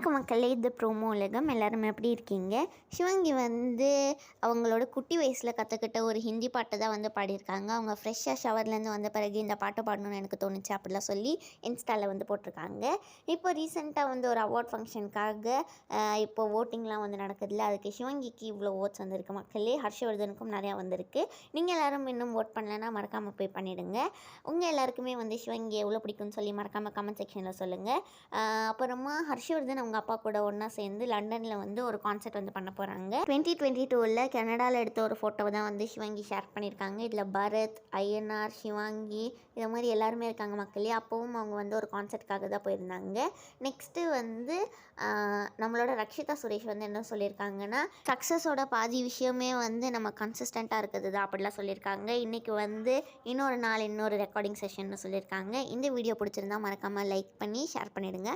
வணக்கம் மக்களே, இது ப்ரோமோ உலகம். எல்லாரும் எப்படி இருக்கீங்க? சிவங்கி வந்து அவங்களோட குட்டி வயசில் கற்றுக்கிட்ட ஒரு ஹிந்தி பாட்டை தான் வந்து பாடியிருக்காங்க. அவங்க ஃப்ரெஷ்ஷாக ஷவர்லேருந்து வந்த பிறகு இந்த பாட்டை பாடணும்னு எனக்கு தோணுச்சு அப்படிலாம் சொல்லி இன்ஸ்டாவில் வந்து போட்டிருக்காங்க. இப்போ ரீசெண்டாக வந்து ஒரு அவார்ட் ஃபங்க்ஷனுக்காக இப்போ ஓட்டிங்லாம் வந்து நடக்குதுல்ல, அதுக்கு சிவங்கிக்கு இவ்வளோ ஓட்ஸ் வந்திருக்கு மக்களே. ஹர்ஷவர்தனுக்கும் நிறையா வந்திருக்கு. நீங்கள் எல்லோரும் இன்னும் ஓட் பண்ணலைன்னா மறக்காமல் போய் பண்ணிவிடுங்க. உங்கள் எல்லாருக்குமே வந்து சிவங்கி எவ்வளோ பிடிக்கும்னு சொல்லி மறக்காமல் கமெண்ட் செக்ஷனில் சொல்லுங்கள். அப்புறமா ஹர்ஷவர்தன் அவங்க அப்பா கூட ஒன்றா சேர்ந்து லண்டனில் வந்து ஒரு கான்சர்ட் வந்து பண்ண போகிறாங்க. 2022 கனடாவில் எடுத்த ஒரு ஃபோட்டோவை தான் வந்து சிவங்கி ஷேர் பண்ணியிருக்காங்க. இதில் பரத், ஐயனார், சிவாங்கி இதை மாதிரி எல்லாருமே இருக்காங்க மக்களே. அப்போவும் அவங்க வந்து ஒரு கான்சர்ட்காக தான் போயிருந்தாங்க. நெக்ஸ்ட்டு வந்து நம்மளோட ரக்ஷிதா சுரேஷ் வந்து என்ன சொல்லியிருக்காங்கன்னா, சக்ஸஸோட பாதி விஷயமே வந்து நம்ம கன்சிஸ்டண்ட்டாக இருக்குது தான் அப்படிலாம் சொல்லியிருக்காங்க. இன்றைக்கி வந்து இன்னொரு நாள் இன்னொரு ரெக்கார்டிங் செஷன்னு சொல்லியிருக்காங்க. இந்த வீடியோ பிடிச்சிருந்தா மறக்காமல் லைக் பண்ணி ஷேர் பண்ணிவிடுங்க.